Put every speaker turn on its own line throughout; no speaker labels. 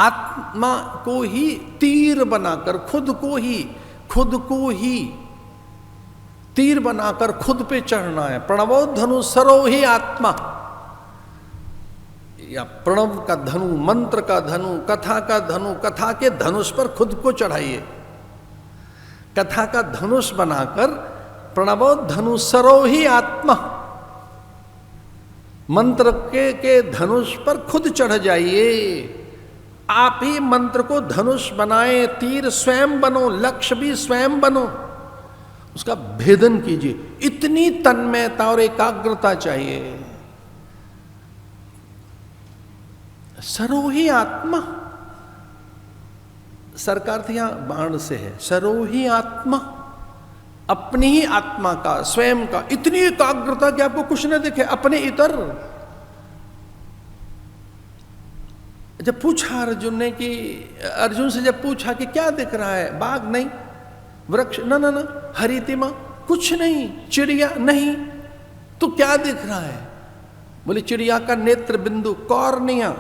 आत्मा को ही तीर बनाकर खुद को ही तीर बनाकर खुद पे चढ़ना है। प्रणवो धनु सरो ही आत्मा, या प्रणव का धनु, मंत्र का धनु, कथा का धनु, कथा के धनुष पर खुद को चढ़ाइए। कथा का धनुष बनाकर प्रणवो धनु सरो ही आत्मा, मंत्र के धनुष पर खुद चढ़ जाइए। आप ही मंत्र को धनुष बनाए, तीर स्वयं बनो, लक्ष्य भी स्वयं बनो, उसका भेदन कीजिए। इतनी तन्मयता और एकाग्रता चाहिए। सरो ही आत्मा, सरकार थी यहां बाण से है, सरो ही आत्मा, अपनी ही आत्मा का, स्वयं का, इतनी एकाग्रता कि आपको कुछ न दिखे, अपने इतर। जब पूछा अर्जुन ने कि, अर्जुन से जब पूछा कि क्या दिख रहा है, बाघ नहीं, वृक्ष न, हरितिमा कुछ नहीं, चिड़िया नहीं, तो क्या दिख रहा है? बोले चिड़िया का नेत्र बिंदु, कॉर्निया।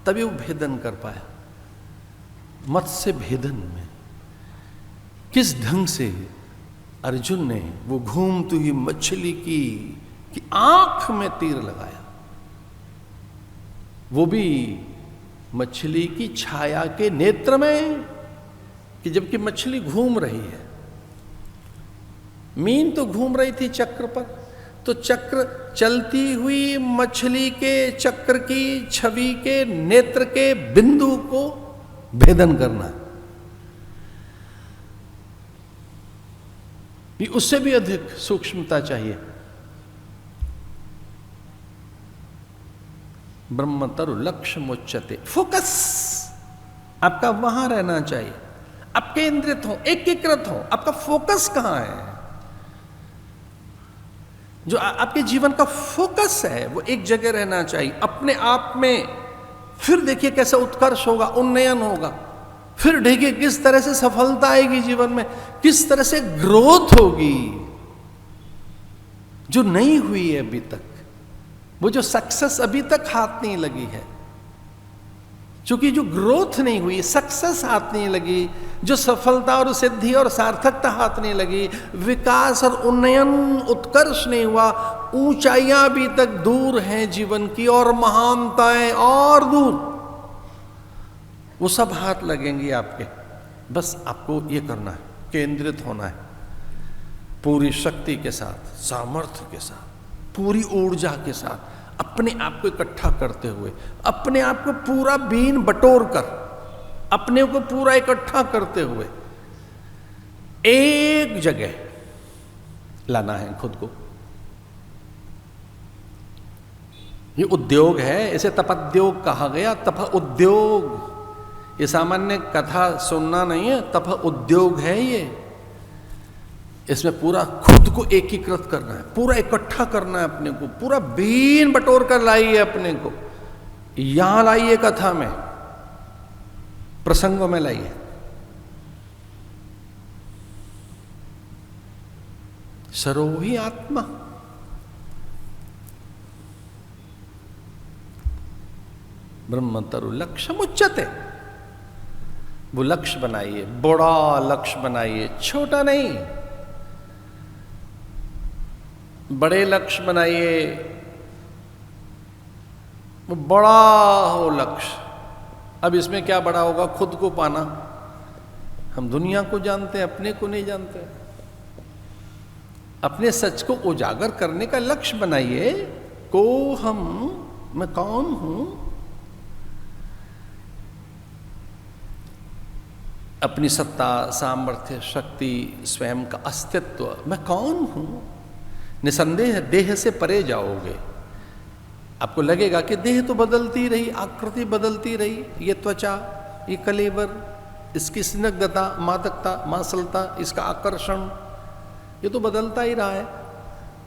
तभी वो भेदन कर पाया। मत्स्य भेदन में किस ढंग से अर्जुन ने वो घूमती हुई मछली की आंख में तीर लगाया, वो भी मछली की छाया के नेत्र में, कि जबकि मछली घूम रही है, मीन तो घूम रही थी चक्र पर, तो चक्र चलती हुई मछली के चक्र की छवि के नेत्र के बिंदु को भेदन करना, ये उससे भी अधिक सूक्ष्मता चाहिए। ब्रह्मतरु लक्ष्य मुच्यते, फोकस आपका वहां रहना चाहिए। आप केंद्रित हो, एकीकृत हो, आपका फोकस कहां है? जो आपके जीवन का फोकस है वो एक जगह रहना चाहिए, अपने आप में। फिर देखिए कैसा उत्कर्ष होगा, उन्नयन होगा। फिर देखिए किस तरह से सफलता आएगी जीवन में, किस तरह से ग्रोथ होगी जो नहीं हुई है अभी तक। वो जो सक्सेस अभी तक हाथ नहीं लगी है, क्योंकि जो ग्रोथ नहीं हुई, सक्सेस हाथ नहीं लगी, जो सफलता और सिद्धि और सार्थकता हाथ नहीं लगी, विकास और उन्नयन, उत्कर्ष नहीं हुआ, ऊंचाइयां अभी तक दूर हैं जीवन की, और महानताएं और दूर, वो सब हाथ लगेंगी आपके। बस आपको ये करना है, केंद्रित होना है, पूरी शक्ति के साथ, सामर्थ्य के साथ, पूरी ऊर्जा के साथ, अपने आप को इकट्ठा करते हुए, अपने आप को पूरा बीन बटोर कर, अपने को पूरा इकट्ठा करते हुए एक जगह लाना है खुद को। ये उद्योग है, इसे तपोद्योग कहा गया। तप उद्योग, ये सामान्य कथा सुनना नहीं है, तप उद्योग है ये। इसमें पूरा खुद को एकीकृत करना है, पूरा इकट्ठा करना है अपने को, पूरा बीन बटोर कर लाइए अपने को, यहां लाइए, कथा में, प्रसंगों में लाइए। सरोही आत्मा, ब्रह्मतरु लक्ष्य मुच्यते, वो लक्ष्य बनाइए, बड़ा लक्ष्य बनाइए, छोटा नहीं। बड़े लक्ष्य बनाइए, वो बड़ा हो लक्ष्य। अब इसमें क्या बड़ा होगा? खुद को पाना। हम दुनिया को जानते हैं, अपने को नहीं जानते। अपने सच को उजागर करने का लक्ष्य बनाइए। को हम, मैं कौन हूं, अपनी सत्ता, सामर्थ्य, शक्ति, स्वयं का अस्तित्व, मैं कौन हूं। निसंदेह देह से परे जाओगे, आपको लगेगा कि देह तो बदलती रही, आकृति बदलती रही, ये त्वचा, ये कलेवर, इसकी स्निग्धता, मादकता, मांसलता, इसका आकर्षण, ये तो बदलता ही रहा है।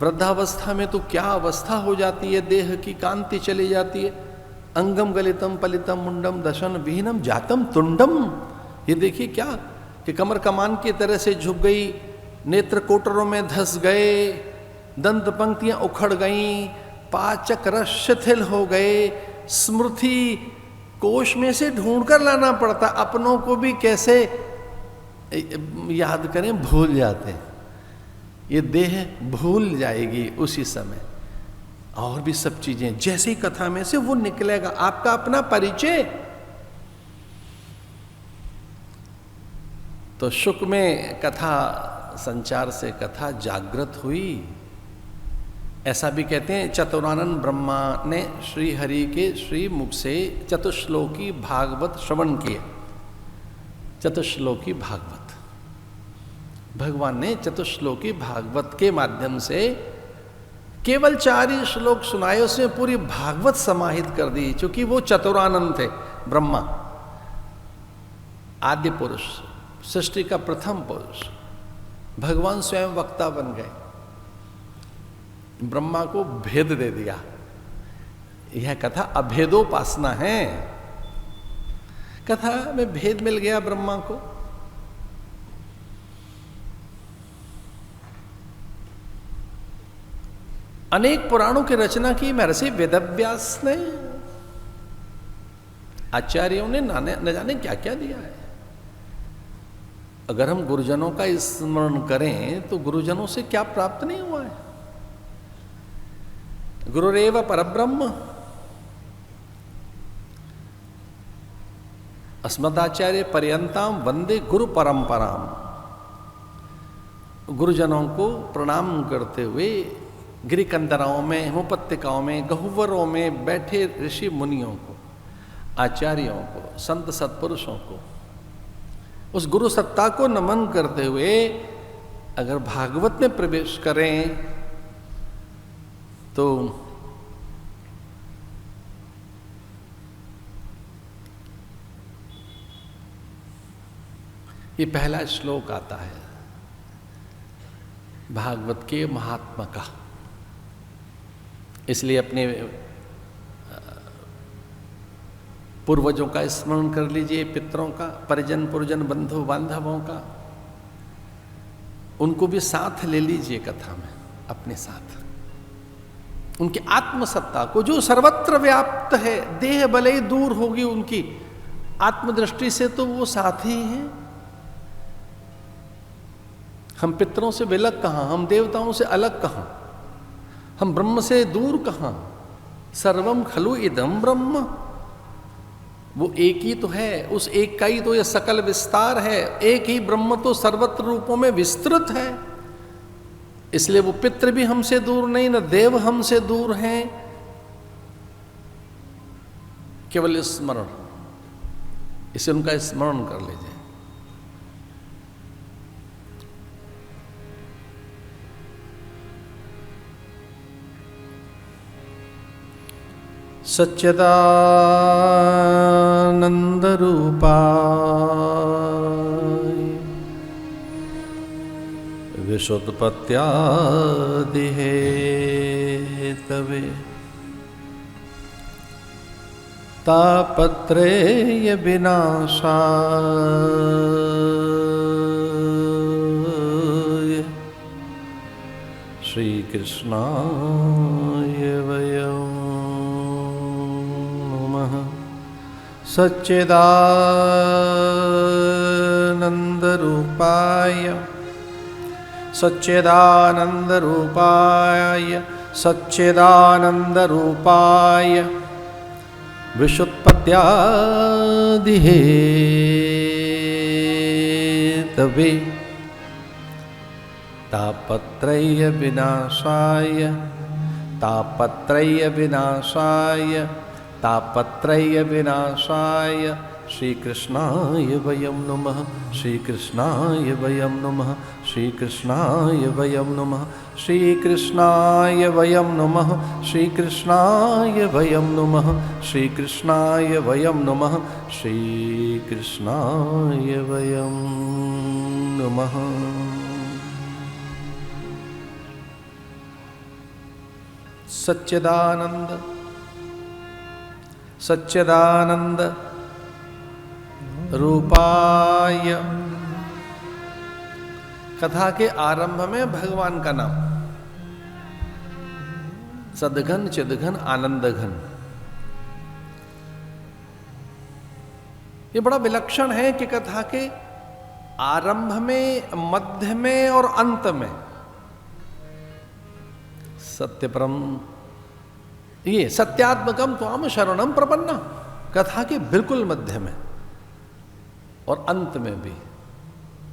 वृद्धावस्था में तो क्या अवस्था हो जाती है, देह की कांति चली जाती है। अंगम गलितम पलितम मुंडम दशन विहीनम जातम तुंडम, ये देखिए क्या कि कमर कमान की तरह से झुक गई, नेत्र कोटरों में धस गए, दंत पंक्तियां उखड़ गईं, पाचक रस शिथिल हो गए, स्मृति कोश में से ढूंढ कर लाना पड़ता, अपनों को भी कैसे याद करें, भूल जाते हैं। ये देह भूल जाएगी उसी समय, और भी सब चीजें जैसे ही कथा में से वो निकलेगा, आपका अपना परिचय। तो शुक में कथा संचार से कथा जागृत हुई, ऐसा भी कहते हैं। चतुरानन ब्रह्मा ने श्री हरि के श्री मुख से चतुश्लोकी भागवत श्रवण किए। चतुश्लोकी भागवत, भगवान ने चतुश्लोकी भागवत के माध्यम से केवल 4 ही श्लोक सुनाए, उसमें पूरी भागवत समाहित कर दी। क्योंकि वो चतुरानन थे, ब्रह्मा आद्य पुरुष, सृष्टि का प्रथम पुरुष, भगवान स्वयं वक्ता बन गए, ब्रह्मा को भेद दे दिया। यह कथा अभेदोपासना है, कथा में भेद मिल गया ब्रह्मा को। अनेक पुराणों की रचना की महर्षि वेदव्यास ने, आचार्यों ने न जाने क्या क्या दिया है। अगर हम गुरुजनों का स्मरण करें तो गुरुजनों से क्या प्राप्त नहीं हुआ है। गुरुरेव परब्रह्म, अस्मदाचार्य पर्यंताम वंदे गुरु परंपराम। गुरुजनों को प्रणाम करते हुए गिरिकंदराओं में, हिमोपत्यकाओं में, गहुवरों में बैठे ऋषि मुनियों को, आचार्यों को, संत सत्पुरुषों को, उस गुरु सत्ता को नमन करते हुए अगर भागवत में प्रवेश करें तो ये पहला श्लोक आता है भागवत के महात्मा का। इसलिए अपने पूर्वजों का स्मरण कर लीजिए, पितरों का, परिजन पुरजन बंधु बांधवों का, उनको भी साथ ले लीजिए कथा में, अपने साथ उनकी आत्मसत्ता को जो सर्वत्र व्याप्त है। देह भले ही दूर होगी उनकी, आत्मदृष्टि से तो वो साथ ही हैं। हम पितरों से विलग कहाँ, हम देवताओं से अलग कहाँ, हम ब्रह्म से दूर कहाँ। सर्वम खलु इदम ब्रह्म, वो एक ही तो है, उस एक का ही तो यह सकल विस्तार है। एक ही ब्रह्म तो सर्वत्र रूपों में विस्तृत है। इसलिए वो पितृ भी हमसे दूर नहीं, न देव हमसे दूर हैं। केवल स्मरण, इसे उनका स्मरण कर लीजिए। सच्चिदानंद रूपाय विशुद्धपत्यादि हेतवे तापत्रय विनाशाय श्री कृष्णाय वयम् सच्चिदानंद रूपाय सच्चिदानंद रूपाय सच्चिदानंद रूपाय विशुद्धपत्यादि हेतवे तापत्रय विनाशाय तापत्रय विनाशाय तापत्रय विनाशाय श्री कृष्णाय वयं नमः श्री कृष्णाय वयं नमः श्री कृष्णाय वयं नमः श्री कृष्णाय वयं नमः श्री कृष्णाय वयं नमः श्री कृष्णाय वयं नमः श्री कृष्णाय वयं नमः। सच्चिदानंद सच्चिदानंद रूपाय, कथा के आरंभ में भगवान का नाम सदघन चिदघन आनंद घन, ये बड़ा विलक्षण है कि कथा के आरंभ में, मध्य में और अंत में सत्यपरम, ये सत्यात्मकम त्वाम शरणम प्रपन्ना, कथा के बिल्कुल मध्य में और अंत में भी